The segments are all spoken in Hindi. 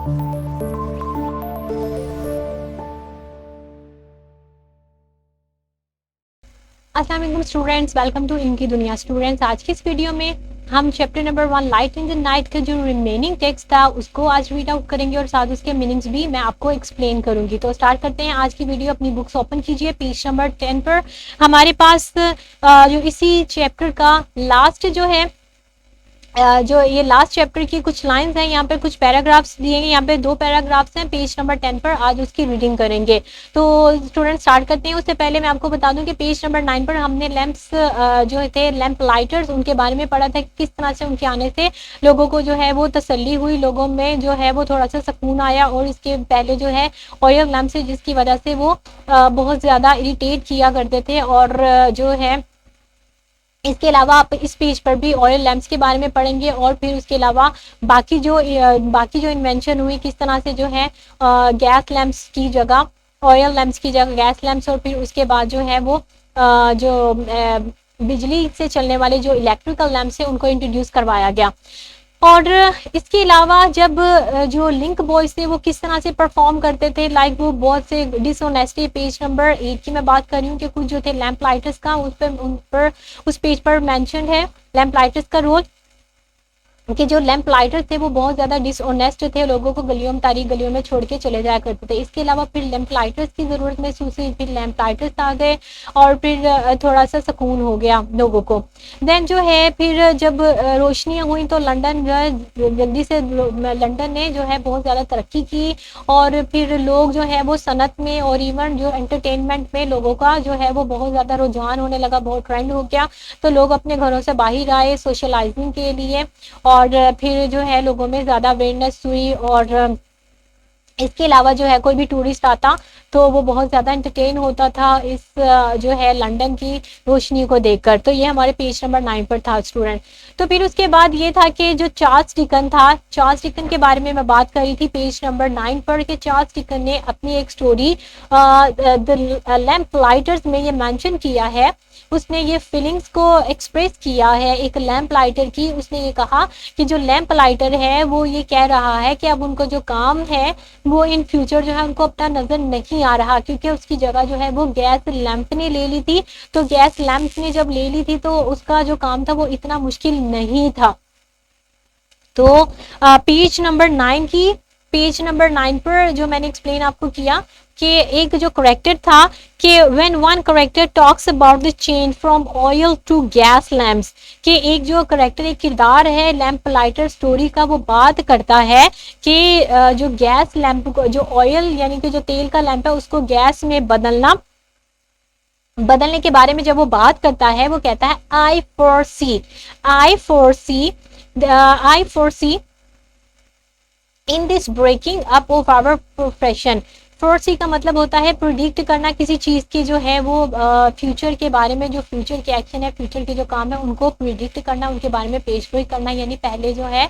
अस्सलाम वालेकुम स्टूडेंट्स, वेलकम टू इनकी दुनिया। स्टूडेंट्स, आज की इस वीडियो में हम chapter number 1 light in the night का जो रिमेनिंग टेक्स्ट था उसको आज रीड आउट करेंगे और साथ उसके मीनिंग्स भी मैं आपको एक्सप्लेन करूंगी। तो स्टार्ट करते हैं आज की वीडियो। अपनी बुक्स ओपन कीजिए, पेज नंबर 10 पर हमारे पास जो इसी चैप्टर का लास्ट जो है जो ये लास्ट चैप्टर की कुछ लाइंस हैं, यहाँ पे कुछ पैराग्राफ्स दिए हैं, यहाँ पे 2 पैराग्राफ्स हैं पेज नंबर 10 पर। आज उसकी रीडिंग करेंगे। तो स्टूडेंट स्टार्ट करते हैं। उससे पहले मैं आपको बता दूं कि पेज नंबर 9 पर हमने लैंप्स जो थे, लैंप लाइटर्स, उनके बारे में पढ़ा था, किस तरह से उनके आने से लोगों को जो है वो तसल्ली हुई, लोगों में जो है वो थोड़ा सा सुकून आया। और इसके पहले जो है ऑयल लैंप से, जिसकी वजह से वो बहुत ज़्यादा इरिटेट किया करते थे। और जो है इसके अलावा आप इस पेज पर भी ऑयल लैंप्स के बारे में पढ़ेंगे। और फिर उसके अलावा बाकी जो इन्वेंशन हुई, किस तरह से जो है गैस लैंप्स की जगह, ऑयल लैंप्स की जगह गैस लैंप्स, और फिर उसके बाद जो है वो बिजली से चलने वाले जो इलेक्ट्रिकल लैंप्स है उनको इंट्रोड्यूस करवाया गया। और इसके अलावा जब जो लिंक बॉयज थे वो किस तरह से परफॉर्म करते थे, लाइक वो बहुत से डिसऑनेस्टी, पेज नंबर 8 की मैं बात कर रही हूँ कि कुछ जो थे लैंप लाइटर्स का उन पर उस पेज पर मेंशन है लैंप लाइटर्स का रोल, कि जो लैंप लाइटर थे वो बहुत ज़्यादा डिसऑनेस्ट थे, लोगों को तारीख गलियों में छोड़ के चले जाया करते थे। इसके अलावा फिर लैंप लाइटर्स की ज़रूरत महसूस हुई, फिर लैंप लाइटर्स आ गए और फिर थोड़ा सा सुकून हो गया लोगों को। देन जो है फिर जब रोशनियाँ हुई तो लंदन जो है जल्दी से, लंदन ने जो है बहुत ज़्यादा तरक्की की। और फिर लोग जो है वो सनत में और इवन जो एंटरटेनमेंट में लोगों का जो है वो बहुत ज़्यादा रुझान होने लगा, बहुत ट्रेंड हो गया। तो लोग अपने घरों से बाहर आए सोशलाइजिंग के लिए, और फिर जो है लोगों में ज़्यादा अवेयरनेस हुई। और इसके अलावा जो है कोई भी टूरिस्ट आता तो वो बहुत ज़्यादा एंटरटेन होता था इस जो है लंदन की रोशनी को देखकर। तो ये हमारे पेज नंबर 9 पर था स्टूडेंट। तो फिर उसके बाद ये था कि जो चार्ल्स डिकन था, चार्ल्स डिकन के बारे में मैं बात कर रही थी पेज नंबर 9 पर, कि चार्ल्स डिकन ने अपनी एक स्टोरी द लैंप लाइटर्स में ये मेंशन किया है। उसने ये फीलिंग्स को एक्सप्रेस किया है एक लैंप लाइटर की। उसने ये कहा कि जो लैंप लाइटर है वो ये कह रहा है कि अब उनको जो काम है वो इन फ्यूचर जो है उनको अपना नजर नहीं आ रहा, क्योंकि उसकी जगह जो है वो गैस लैंप ने ले ली थी। तो गैस लैंप ने जब ले ली थी तो उसका जो काम था वो इतना मुश्किल नहीं था। तो पेज नंबर 9 पर जो मैंने एक्सप्लेन आपको किया कि एक जो करेक्टर था कि when one character talks about the change from oil to gas lamps, कि एक जो करेक्टर, एक किरदार है लैंप लाइटर स्टोरी का, वो बात करता है कि जो गैस लैंप को, जो ऑयल यानी कि जो तेल का लैंप है उसको गैस में बदलने के बारे में जब वो बात करता है, वो कहता है I foresee in this breaking up of our profession. Foresee का मतलब होता है प्रिडिक्ट करना किसी चीज़ की जो है वो फ्यूचर के बारे में, जो फ्यूचर के एक्शन है, फ्यूचर के जो काम है उनको प्रिडिक्ट करना, उनके बारे में पेशगोई करना, यानी पहले जो है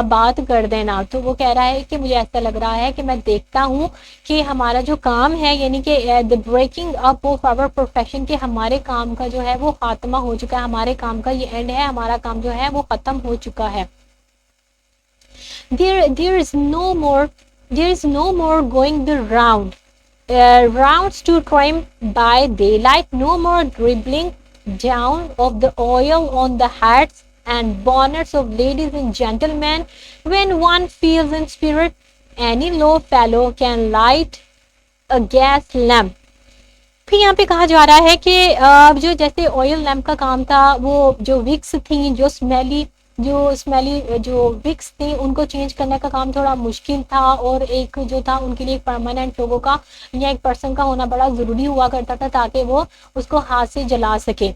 बात कर देना। तो वो कह रहा है कि मुझे ऐसा लग रहा है कि मैं देखता हूँ कि हमारा जो काम है, यानी कि the breaking up of our profession, के हमारे काम का जो है वो खात्मा हो चुका है, हमारे काम का ये एंड है, हमारा काम जो है वो ख़त्म हो चुका है। there is no more going the rounds to trim by daylight, no more dribbling down of the oil on the hats and bonnets of ladies and gentlemen. When one feels in spirit, any low fellow can light a gas lamp. फिर यहाँ पे कहा जा रहा है कि जो जैसे ऑयल लैंप का काम था, वो जो विक्स थी, जो स्मेली जो विक्स थी, उनको चेंज करने का काम थोड़ा मुश्किल था। और एक जो था उनके लिए एक परमानेंट लोगों का या एक पर्सन का होना बड़ा ज़रूरी हुआ करता था ताकि वो उसको हाथ से जला सके।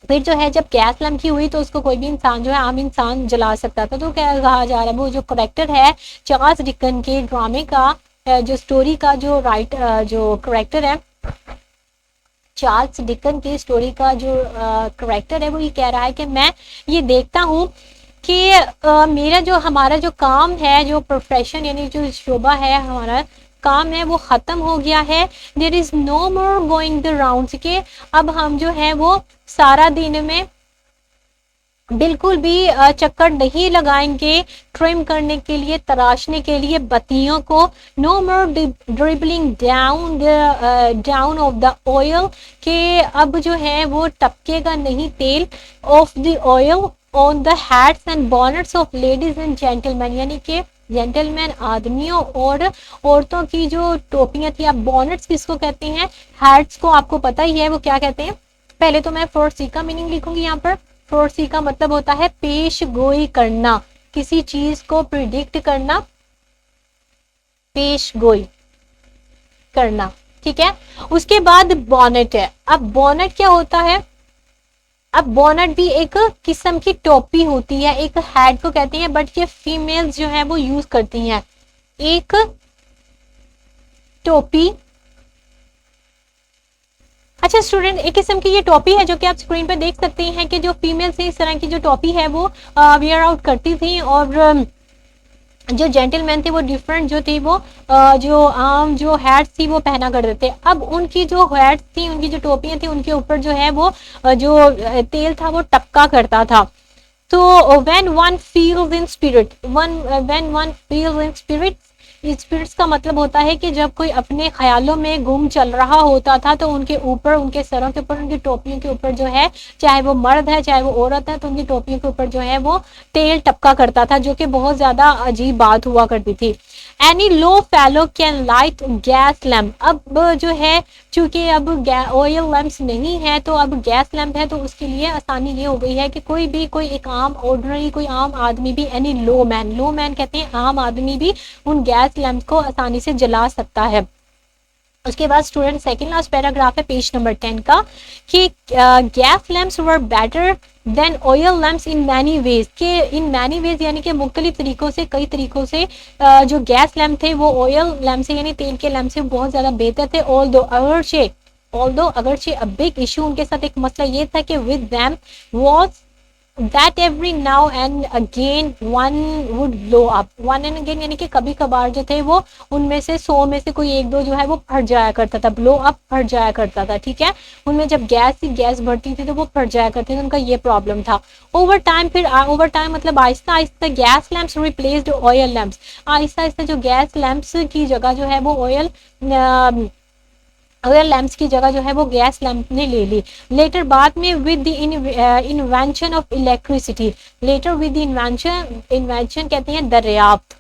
फिर जो है जब गैस लैंप की हुई तो उसको कोई भी इंसान जो है, आम इंसान जला सकता था। तो क्या कहा जा रहा है, वो जो करेक्टर है चार्ल्स डिकन के ड्रामे का, जो स्टोरी का जो जो करेक्टर है, चार्ल्स डिकन की स्टोरी का जो करेक्टर है, वो ये कह रहा है कि मैं ये देखता हूँ कि हमारा जो काम है, जो प्रोफेशन यानी जो शोबा है, हमारा काम है, वो ख़त्म हो गया है। There is no more going the rounds, के अब हम जो है वो सारा दिन में बिल्कुल भी चक्कर नहीं लगाएंगे ट्रिम करने के लिए, तराशने के लिए बत्तियों को। No more dribbling down of the oil, के अब जो है वो टपकेगा नहीं तेल of the oil on the hats and bonnets of ladies and gentlemen, यानी कि जेंटलमैन आदमियों और औरतों की जो टोपियां थी। आप बॉनेट्स किसको कहते हैं? हैट्स को आपको पता ही है वो क्या कहते हैं। पहले तो मैं फॉर सी का मीनिंग लिखूंगी यहाँ पर। फॉर सी का मतलब होता है पेश गोई करना, किसी चीज को प्रिडिक्ट करना, पेश गोई करना, ठीक है। उसके बाद बॉनेट है। अब बॉनेट क्या होता है? अब बॉनेट भी एक किस्म की टोपी होती है, एक हेड को कहते हैं, बट ये फीमेल्स जो है वो यूज करती हैं। एक टोपी, अच्छा स्टूडेंट, एक किस्म की ये टोपी है जो कि आप स्क्रीन पर देख सकते हैं कि जो फीमेल्स इस तरह की जो टोपी है वो वियर आउट करती थी, और जो जेंटलमैन थे वो डिफरेंट जो थी वो जो आम जो हैट्स थी वो पहना करते थे। अब उनकी जो हैट्स थी, उनकी जो टोपियां थी, उनके ऊपर जो है वो जो तेल था वो टपका करता था। तो when one feels in spirit, when one feels in spirit, spirits का मतलब होता है कि जब कोई अपने ख्यालों में गुम चल रहा होता था तो उनके ऊपर, उनके सरों के ऊपर, उनकी टोपियों के ऊपर जो है, चाहे वो मर्द है चाहे वो औरत है, तो उनकी टोपियों के ऊपर जो है वो तेल टपका करता था, जो कि बहुत ज्यादा अजीब बात हुआ करती थी। Any low fellow can light gas lamp, अब जो है चूंकि अब ऑयल लैम्प्स नहीं है तो अब गैस लैम्प है, तो उसके लिए आसानी ये हो गई है कि कोई भी, कोई एक आम ऑर्डिनरी कोई आम आदमी भी, एनी लो मैन, लो मैन कहते हैं आम आदमी भी, उन गैस लैम्प को आसानी से जला सकता है। उसके बाद स्टूडेंट सेकंड लास्ट पैराग्राफ है पेज नंबर 10 का, कि gas lamps were better than oil lamps in many ways, के इन मैनी वेज यानी कि मुख्तलिफ तरीकों से, कई तरीकों से जो गैस लैम्प थे वो ऑयल लैम्प से यानी तेल के लैम्प से बहुत ज्यादा बेहतर थे। ऑल्दो अगरचे अ बिग इशू, उनके साथ एक मसला ये था कि with them was that every now and again one would blow up, one and again यानी कि कभी कभार जो थे वो उनमें से 100 में से कोई एक दो जो है वो फट जाया करता था, ब्लो अप फट जाया करता था, ठीक है। उनमें जब गैस भरती थी तो वो फट जाया करते थे, उनका ये प्रॉब्लम था। ओवर टाइम, फिर ओवर टाइम मतलब Aahista Aahista gas lamps replaced oil lamps, Aahista Aahista जो गैस लैम्प्स की जगह जो है वो ऑयल लैम्प्स की जगह जो है वो गैस लैम्प ने ले ली। लेटर बाद में with the invention of electricity, later with the invention कहते हैं दरियाफ्त,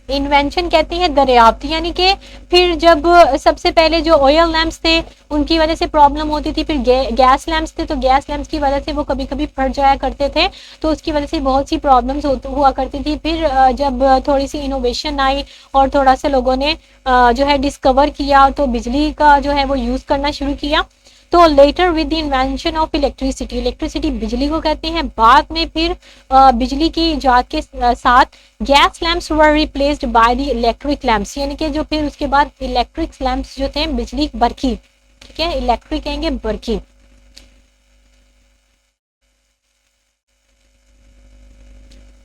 इन्वेंशन कहते हैं दरियाफ्त, यानी कि फिर जब सबसे पहले जो ऑयल लैम्प्स थे उनकी वजह से प्रॉब्लम होती थी, फिर गैस लैम्प्स थे तो गैस लैम्प्स की वजह से वो कभी कभी फट जाया करते थे, तो उसकी वजह से बहुत सी प्रॉब्लम्स हुआ करती थी। फिर जब थोड़ी सी इनोवेशन आई और थोड़ा सा लोगों ने जो है डिस्कवर किया तो बिजली का जो है वो यूज़ करना शुरू किया। तो later with the invention of electricity, electricity बिजली को कहते हैं, बाद में फिर बिजली की इजाद के साथ gas lamps were replaced by the electric lamps, यानी कि जो फिर उसके बाद इलेक्ट्रिक लैम्प्स जो थे बिजली बरकी, ठीक है, इलेक्ट्रिक कहेंगे बरकी,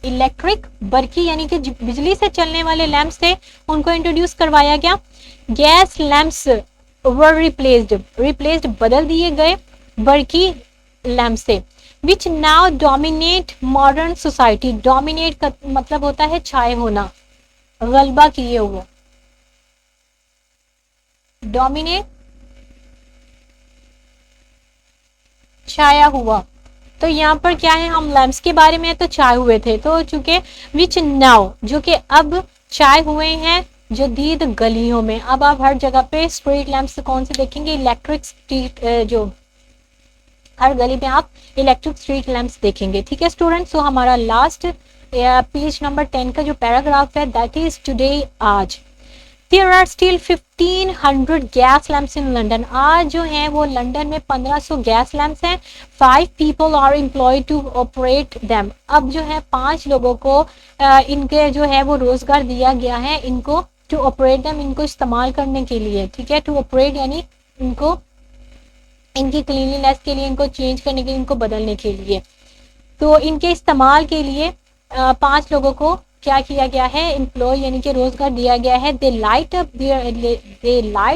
इलेक्ट्रिक बरकी यानी कि बिजली से चलने वाले लैम्प्स थे उनको इंट्रोड्यूस करवाया गया। गैस लैम्प्स वर रिप्लेस्ड बदल दिए गए बरकी लैम्प से, which now dominate modern society, dominate का मतलब होता है छाए होना, गलबा किए हुए, डोमिनेट छाया हुआ। तो यहाँ पर क्या है, हम लैम्प्स के बारे में तो छाए हुए थे, तो चूंकि विच नाउ जो कि अब छाए हुए हैं जदीद गलियों में, अब आप हर जगह पे स्ट्रीट लैम्प्स कौन से देखेंगे, इलेक्ट्रिक स्ट्रीट, जो हर गली में आप इलेक्ट्रिक स्ट्रीट लैम्प्स देखेंगे, ठीक है स्टूडेंट्स। तो हमारा लास्ट पेज नंबर 10 का जो पैराग्राफ है दैट इज टुडे आज, there are still 1500 gas lamps in London, आज जो है वो लंदन में 1500 गैस लैम्प्स हैं। 5 people are employed to operate them, अब जो है 5 लोगों को इनके जो है वो रोजगार दिया गया है, इनको टू ऑपरेट देम, इनको इस्तेमाल करने के लिए, ठीक है। टू ऑपरेट यानी इनको, इनकी क्लीनलीनेस के लिए, इनको चेंज करने के लिए, इनको बदलने के लिए, तो इनके इस्तेमाल के लिए 5 लोगों को क्या किया गया है, एम्प्लॉय यानी कि रोजगार दिया गया है। दे लाइट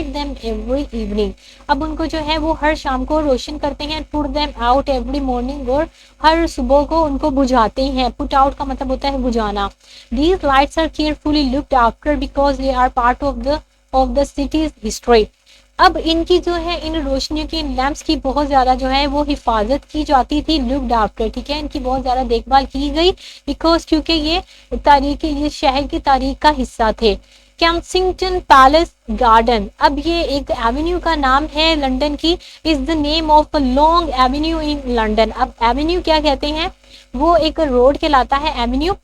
देम एवरी इवनिंग, अब उनको जो है वो हर शाम को रोशन करते हैं। Put them out every morning, और हर सुबह को उनको बुझाते हैं। पुट आउट का मतलब होता है बुझाना। These lights are carefully looked after because they are part of the city's history. अब इनकी जो है, इन रोशनियों की, इन लैंप्स की बहुत ज्यादा जो है वो हिफाजत की जाती थी, लुक्ड आफ्टर, ठीक है, इनकी बहुत ज्यादा देखभाल की गई, बिकॉज क्योंकि ये तारीख, ये शहर की तारीख का हिस्सा थे। कैंसिंगटन पैलेस गार्डन, अब ये एक एवेन्यू का नाम है लंदन की, is the name of a long Avenue in London. अब एवेन्यू क्या कहते हैं, वो एक रोड कहलाता है, एवेन्यू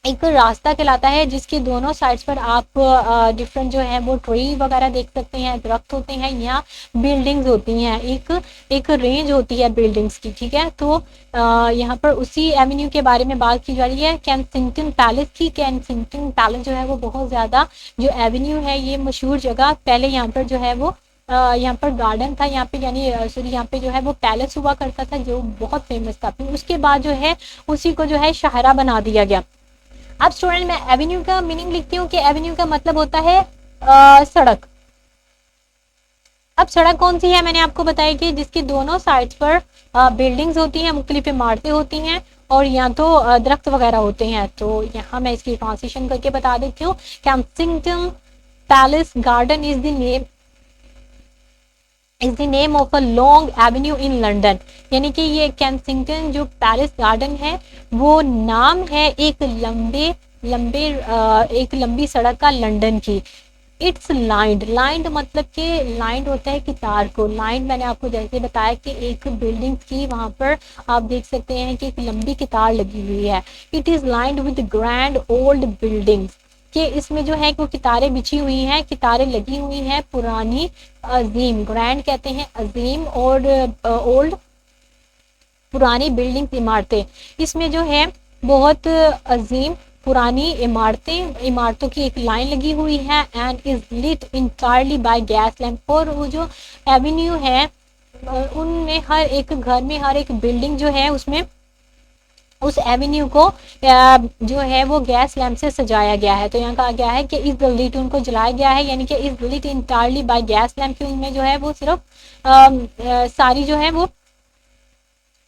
एक रास्ता कहलाता है, जिसके दोनों साइड्स पर आप डिफरेंट जो है वो ट्री वगैरह देख सकते हैं, दरख्त होते हैं, यहाँ बिल्डिंग्स होती हैं, एक रेंज होती है बिल्डिंग्स की, ठीक है। तो यहाँ पर उसी एवेन्यू के बारे में बात की जा रही है, कैंसिंगटन पैलेस की। कैंसिंगटन पैलेस जो है वो बहुत ज़्यादा, जो एवेन्यू है ये मशहूर जगह, पहले यहाँ पर जो है वो यहाँ पर गार्डन था, यहाँ पे यानी सॉरी यहाँ पे जो है वो पैलेस हुआ करता था, जो बहुत फेमस था। फिर उसके बाद जो है उसी को जो है शाहरा बना दिया गया। अब स्टूडेंट मैं एवेन्यू का मीनिंग लिखती हूँ कि एवेन्यू का मतलब होता है सड़क। अब सड़क कौन सी है, मैंने आपको बताया कि जिसकी दोनों साइड्स पर बिल्डिंग्स होती हैं, मुख्तलिफ इमारतें होती हैं, और यहाँ तो दरख्त वगैरह होते हैं। तो यहाँ मैं इसकी ट्रांसलेशन करके बता देती हूँ। Kensington palace garden is the name of a long Avenue in London, यानी कि ये कैंसिंगटन जो पैलेस गार्डन है वो नाम है एक लंबी सड़क का लंदन की। इट्स लाइंड मतलब कि लाइंड होता है कितार को, लाइंड मैंने आपको जैसे बताया कि एक बिल्डिंग की वहां पर आप देख सकते हैं कि एक लंबी कितार लगी हुई है। It is lined with grand old buildings, कि इसमें जो है वो कितारें बिछी हुई हैं, कितारें लगी हुई हैं पुरानी, अजीम, ग्रैंड कहते हैं अजीम, और ओल्ड पुरानी बिल्डिंग इमारतें, इसमें जो है बहुत अजीम पुरानी इमारतों की एक लाइन लगी हुई है। And is lit entirely by gas lamp, और वो जो एवेन्यू है उनमें हर एक घर में, हर एक बिल्डिंग जो है उसमें उस एवेन्यू को जो है वो गैस लैंप से सजाया गया है। तो यहाँ कहा गया है कि इस लिट उनको जलाया गया है, यानी कि is lit entirely by gas lamp, उनमें जो है वो सिर्फ सारी जो है वो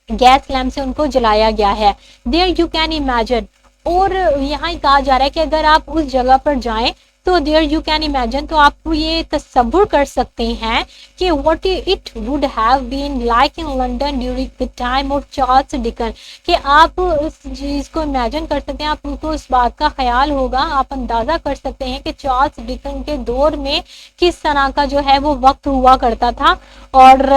गैस लैंप से उनको जलाया गया है। देयर यू कैन इमेजिन, और यहाँ कहा जा रहा है कि अगर आप उस जगह पर जाएं तो देयर यू कैन इमेजिन, तो आप ये तस्वुर कर सकते हैं कि what it would have been like in London during the time of Charles Dickens, कि आप उस चीज़ को इमेजिन कर सकते हैं, आपको उस बात का ख्याल होगा, आप अंदाज़ा कर सकते हैं कि चार्ल्स डिकन के दौर में किस तरह का जो है वो वक्त हुआ करता था। और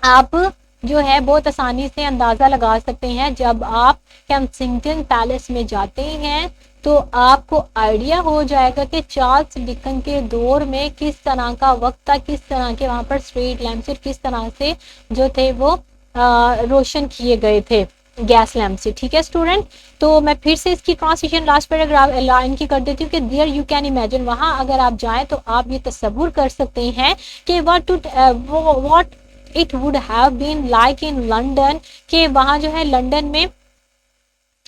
आप जो है बहुत आसानी से अंदाज़ा लगा सकते हैं, जब आप कैंसिंगटन पैलेस में जाते हैं तो आपको आइडिया हो जाएगा कि चार्ल्स डिकन के दौर में किस तरह का वक्त था, किस तरह के वहाँ पर स्ट्रीट लैंप से किस तरह से जो थे वो रोशन किए गए थे गैस लैंप से, ठीक है स्टूडेंट। तो मैं फिर से इसकी ट्रांसलेशन लास्ट पैराग्राफ लाइन की कर देती हूँ कि देयर यू कैन इमेजिन, वहाँ अगर आप जाएं तो आप ये तस्वुर कर सकते हैं कि what it would have been like in London, कि वहाँ जो है लंदन में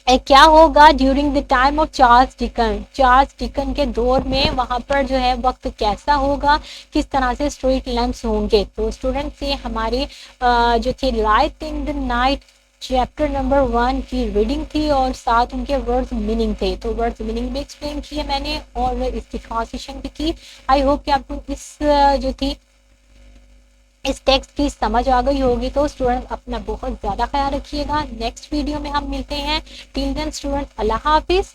क्या होगा during the time of Charles Dickens के दौर में वहाँ पर जो है वक्त कैसा होगा, किस तरह से स्ट्रीट लैंप्स होंगे। तो स्टूडेंट्स ये हमारी जो थी light in the night chapter number 1 की रीडिंग थी, और साथ उनके वर्ड्स मीनिंग थे। तो वर्ड्स मीनिंग भी एक्सप्लेन किए मैंने और इसकी ट्रांसलेशन भी की। आई होप कि आपको इस जो थी इस टेक्स्ट की समझ आ गई होगी। तो स्टूडेंट अपना बहुत ज़्यादा ख्याल रखिएगा। नेक्स्ट वीडियो में हम मिलते हैं। टिल देन स्टूडेंट, अल्लाह हाफिज़।